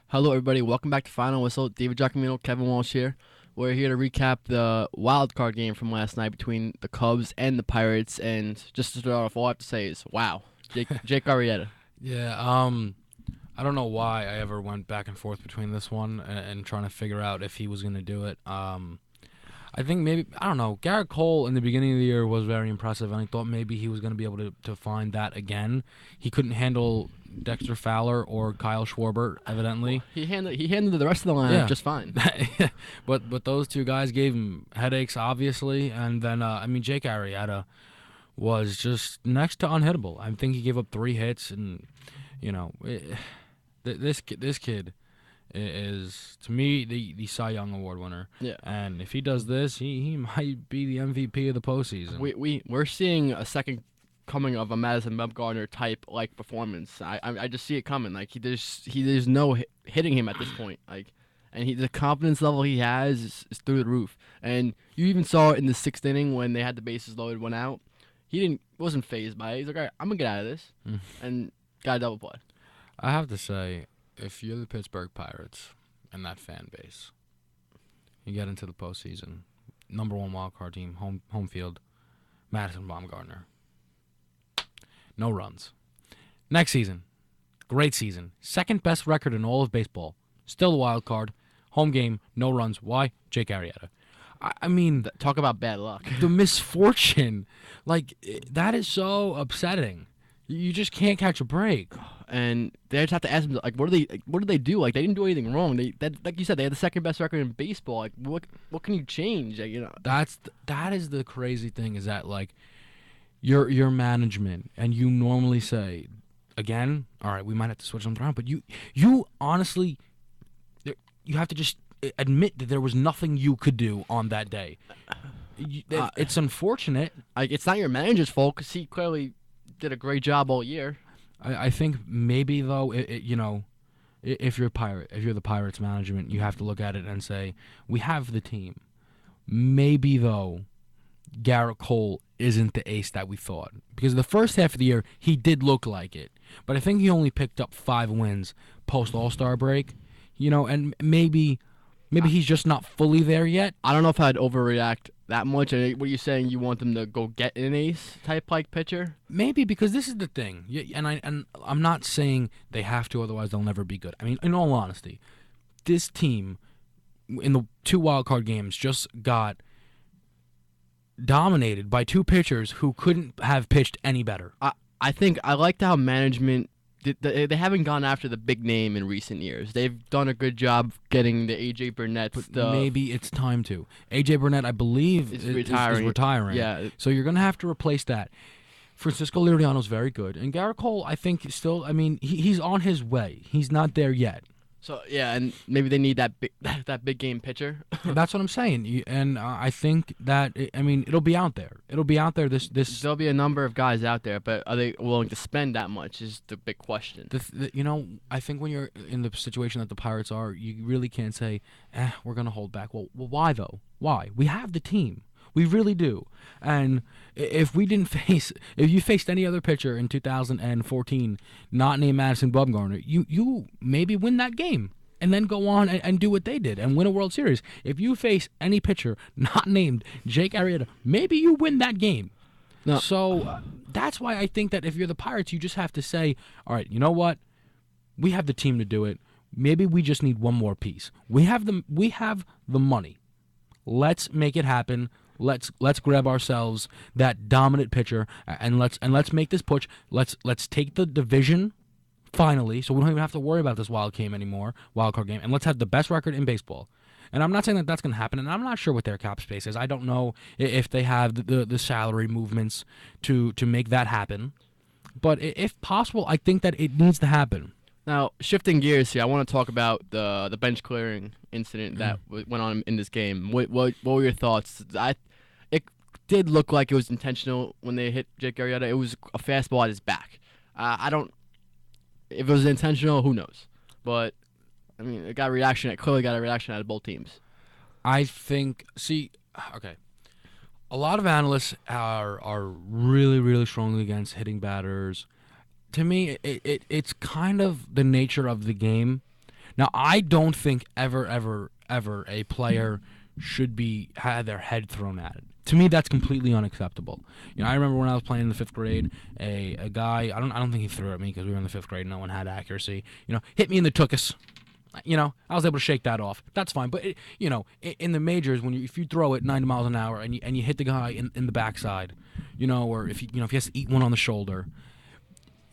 Hello, everybody. Welcome back to Final Whistle. David Giacomino, Kevin Walsh here. We're here to recap the wild card game from last night between the Cubs and the Pirates. And just to start off, all I have to say is, wow, Jake Arrieta. Yeah, I don't know why I ever went back and forth between this one and trying to figure out if he was going to do it. I think maybe, I don't know, Garrett Cole in the beginning of the year was very impressive, and I thought maybe he was going to be able to find that again. He couldn't handle Dexter Fowler or Kyle Schwarber, evidently. He handled the rest of the lineup just fine. but those two guys gave him headaches, obviously, and then, Jake Arrieta was just next to unhittable. I think he gave up 3 hits, and, this kid is, to me, the Cy Young Award winner. Yeah. And if he does this, he might be the MVP of the postseason. We're seeing a second coming of a Madison Bumgarner type like performance. I just see it coming. Like there's no hitting him at this point. And the confidence level he has is through the roof. And you even saw it in the 6th inning when they had the bases loaded, went out. He wasn't phased by it. He's like, all right, I'm gonna get out of this, and got a double play. I have to say, if you're the Pittsburgh Pirates and that fan base, you get into the postseason, number 1 wild card team, home field, Madison Bumgarner. No runs. Next season, great season, 2nd best record in all of baseball. Still a wild card, home game, no runs. Why? Jake Arrieta. I mean, Talk about bad luck. the misfortune, that is so upsetting. You just can't catch a break. And they just have to ask them, like, what did they do? Like, they didn't do anything wrong. Like you said, they had the 2nd best record in baseball. Like, what can you change? Like, That is the crazy thing, is that, like, your management, and you normally say, again, all right, we might have to switch them around, but you honestly, you have to just admit that there was nothing you could do on that day. It's unfortunate. like it's not your manager's fault because he clearly did a great job all year. I think maybe, though, if you're the Pirates management, you have to look at it and say, we have the team. Maybe, though, Garrett Cole isn't the ace that we thought. Because the first half of the year, he did look like it. But I think he only picked up 5 wins post All-Star break. And maybe he's just not fully there yet. I don't know if I'd overreact that much. And what are you saying? You want them to go get an ace type like pitcher? Maybe, because this is the thing. And I'm not saying they have to, otherwise they'll never be good. I mean, in all honesty, this team in the 2 wildcard games just got dominated by 2 pitchers who couldn't have pitched any better. I think I liked how management. They haven't gone after the big name in recent years. They've done a good job getting the A.J. Burnett stuff. Maybe it's time to. A.J. Burnett, I believe, is retiring. Yeah. So you're going to have to replace that. Francisco Liriano's very good. And Garrett Cole, I think, still, he's on his way. He's not there yet. So, yeah, and maybe they need that big game pitcher. That's what I'm saying. And I think that, it'll be out there. It'll be out there. There'll be a number of guys out there, but are they willing to spend that much is the big question. I think when you're in the situation that the Pirates are, you really can't say, we're going to hold back. Well, why, though? Why? We have the team. We really do. And if you faced any other pitcher in 2014 not named Madison Bumgarner, you maybe win that game and then go on and do what they did and win a World Series. If you face any pitcher not named Jake Arrieta, maybe you win that game. No. So that's why I think that if you're the Pirates, you just have to say, all right, you know what? We have the team to do it. Maybe we just need one more piece. We have the money. Let's make it happen. Let's grab ourselves that dominant pitcher and let's make this push. Let's take the division finally, so we don't even have to worry about this wild card game, and let's have the best record in baseball. And I'm not saying that that's going to happen, and I'm not sure what their cap space is. I don't know if they have the salary movements to make that happen. But if possible, I think that it needs to happen. Now, shifting gears here, I want to talk about the bench clearing incident that went on in this game. What were your thoughts? It did look like it was intentional when they hit Jake Arrieta. It was a fastball at his back. If it was intentional, who knows? But it got a reaction. It clearly got a reaction out of both teams. I think. Okay. A lot of analysts are really, really strongly against hitting batters. To me, it's kind of the nature of the game Now, I don't think ever a player should be had their head thrown at it. To me, that's completely unacceptable. I remember when I was playing in the 5th grade, a guy, I don't think he threw at me because we were in the 5th grade, no one had accuracy. Hit me in the tuchus. I was able to shake that off. That's fine. But in the majors, if you throw it 90 miles an hour and you hit the guy in the backside, or if he has to eat one on the shoulder,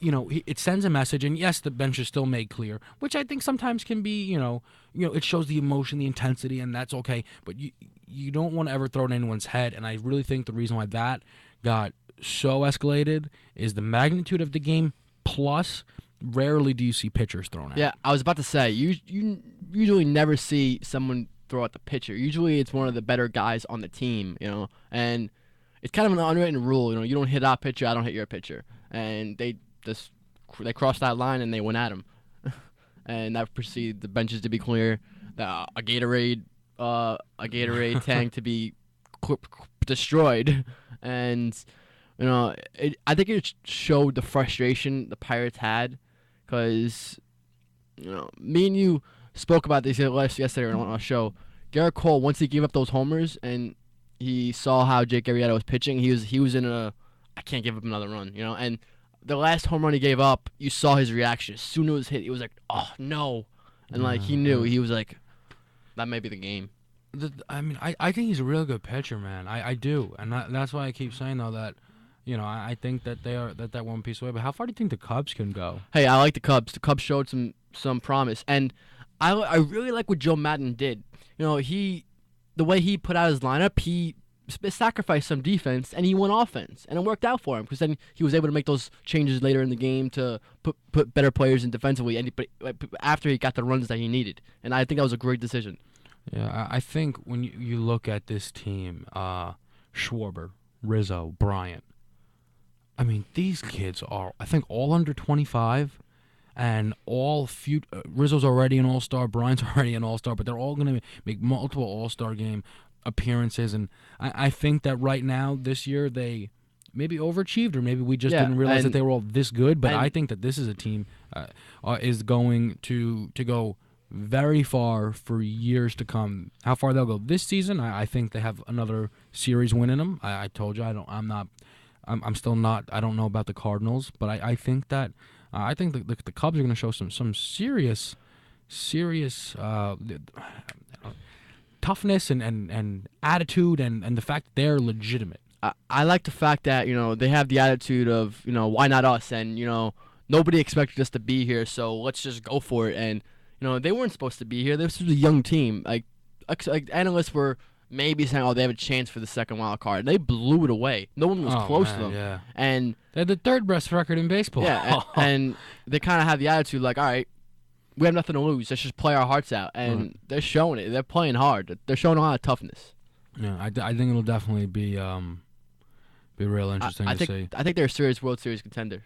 it sends a message. And yes, the bench is still made clear, which I think sometimes can be, it shows the emotion, the intensity, and that's okay. But you don't want to ever throw it in anyone's head. And I really think the reason why that got so escalated is the magnitude of the game. Plus, rarely do you see pitchers thrown at. Yeah, I was about to say, you usually never see someone throw at the pitcher. Usually it's one of the better guys on the team, and it's kind of an unwritten rule, you don't hit our pitcher, I don't hit your pitcher. And they crossed that line and they went at him. And that preceded the benches to be clear, a Gatorade tank to be destroyed. And, I think it showed the frustration the Pirates had. Because, me and you spoke about this yesterday on our show. Garrett Cole, once he gave up those homers and he saw how Jake Arrieta was pitching, he was in I can't give up another run, And the last home run he gave up, you saw his reaction. As soon as it was hit, he was like, oh, no. And, he knew. He was like, that may be the game. I think he's a real good pitcher, man. I do. And that's why I keep saying, though, that I think that they are that one piece away. But how far do you think the Cubs can go? Hey, I like the Cubs. The Cubs showed some promise, and I really like what Joe Madden did. The way he put out his lineup, he sacrificed some defense and he went offense, and it worked out for him because then he was able to make those changes later in the game to put better players in defensively, and after he got the runs that he needed, and I think that was a great decision. Yeah, I think when you look at this team, Schwarber, Rizzo, Bryant. I mean, these kids are, I think, all under 25, and all Rizzo's already an all-star, Bryant's already an all-star, but they're all going to make multiple all-star game appearances, and I think that right now, this year, they maybe overachieved, or maybe we just didn't realize that they were all this good, but I think that this is a team is going to go very far for years to come. How far they'll go this season, I think they have another series win in them. I told you, I'm still not. I don't know about the Cardinals, but I think that the Cubs are going to show some serious toughness and attitude and the fact that they're legitimate. I like the fact that they have the attitude of why not us, and nobody expected us to be here, so let's just go for it. And they weren't supposed to be here. This was a young team. Like analysts were maybe saying, they have a chance for the second wild card. And they blew it away. No one was close to them. Yeah. And they had the third best record in baseball. Yeah, and they kind of have the attitude like, all right, we have nothing to lose. Let's just play our hearts out. And they're showing it. They're playing hard. They're showing a lot of toughness. Yeah, I think it'll definitely be real interesting to see. I think they're a serious World Series contender.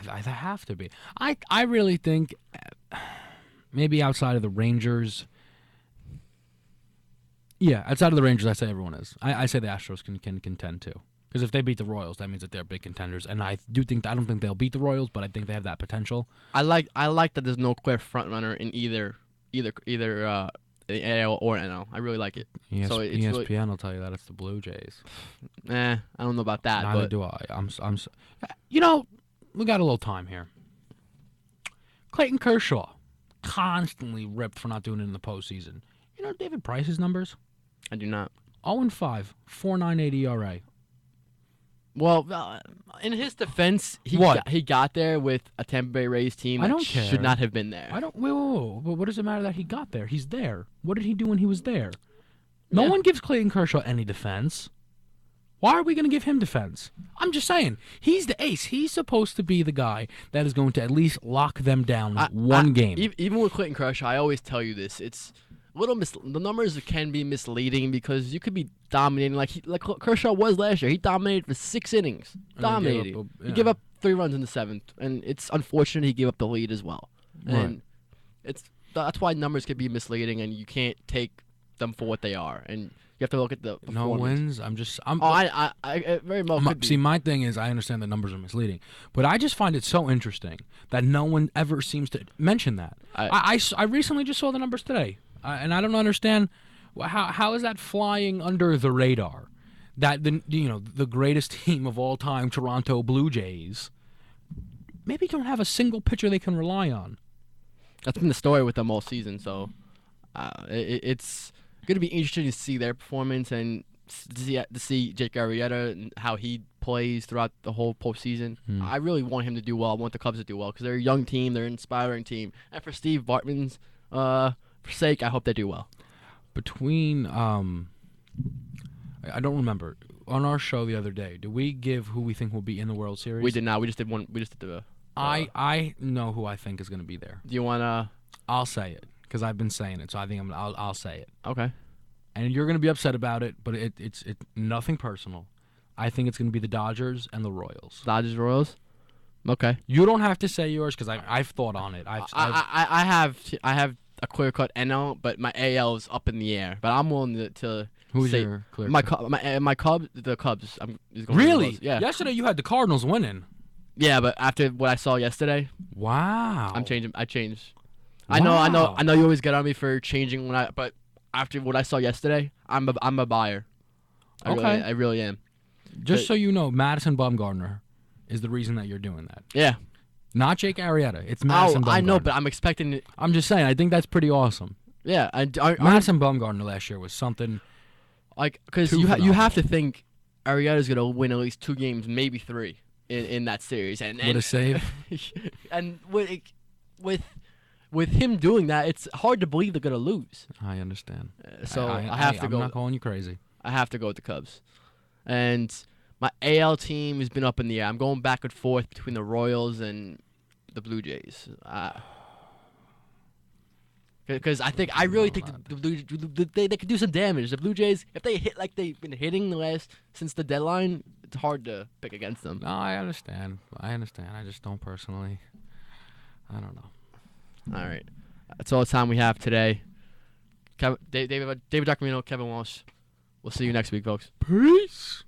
They have to be. I really think maybe outside of the Rangers. Yeah, outside of the Rangers, I say everyone is. I say the Astros can contend too. Because if they beat the Royals, that means that they're big contenders. And I don't think they'll beat the Royals, but I think they have that potential. I like that there's no clear front runner in either AL or NL. I really like it. So ESPN will tell you that it's the Blue Jays. I don't know about that. Neither do I. We got a little time here. Clayton Kershaw, constantly ripped for not doing it in the postseason. You know David Price's numbers? I do not. 0-5, 4.98 ERA. Well, in his defense, he got there with a Tampa Bay Rays team that should not have been there. Whoa. What does it matter that he got there? He's there. What did he do when he was there? No one gives Clayton Kershaw any defense. Why are we going to give him defense? I'm just saying. He's the ace. He's supposed to be the guy that is going to at least lock them down one game. Even with Clayton Kershaw, I always tell you this. It's the numbers can be misleading because you could be dominating like Kershaw was last year. He dominated for 6 innings. He gave up 3 runs in the 7th, and it's unfortunate he gave up the lead as well. And that's why numbers can be misleading, and you can't take them for what they are, and you have to look at the No performance. wins. I'm It very well could be. See, my thing is, I understand the numbers are misleading, but I just find it so interesting that no one ever seems to mention that. I recently just saw the numbers today, and I don't understand how is that flying under the radar. That the greatest team of all time, Toronto Blue Jays, maybe don't have a single pitcher they can rely on. That's been the story with them all season. So it's going to be interesting to see their performance and to see Jake Arrieta and how he plays throughout the whole postseason. I really want him to do well. I want the Cubs to do well because they're a young team. They're an inspiring team. And for Steve Bartman's sake, I hope they do well. Between I don't remember. On our show the other day, did we give who we think will be in the World Series? We did not. We just did one. We just did the. I know who I think is going to be there. Do you want to? I'll say it because I've been saying it, so I think I'll say it. Okay. And you're going to be upset about it, but it's nothing personal. I think it's going to be the Dodgers and the Royals. Dodgers, Royals. Okay. You don't have to say yours because I've thought on it. I have a clear cut NL, but my AL is up in the air. But I'm willing to Who's say your clear my cut? my Cubs, the Cubs. Really? Yeah. Yesterday you had the Cardinals winning. Yeah, but after what I saw yesterday, Wow. I'm changing. I changed. Wow. I know. You always get on me for changing but after what I saw yesterday, I'm a buyer. Okay. I really am. Just so you know, Madison Bumgarner is the reason that you're doing that. Yeah. Not Jake Arrieta. It's Madison Bumgarner. I know, but I'm expecting it. I'm just saying. I think that's pretty awesome. Yeah. Madison Bumgarner last year was something. Like, because you have to think Arrieta's gonna win at least 2 games, maybe 3 in that series, and What a save! And with him doing that, it's hard to believe they're gonna lose. I understand. So I have to go. I'm not calling you crazy. I have to go with the Cubs, and my AL team has been up in the air. I'm going back and forth between the Royals and the Blue Jays. Because I really think they could do some damage. The Blue Jays, if they hit like they've been hitting since the deadline, it's hard to pick against them. No, I understand. I just don't personally. I don't know. All right, that's all the time we have today. David Giacomino, Kevin Walsh. We'll see you next week, folks. Peace.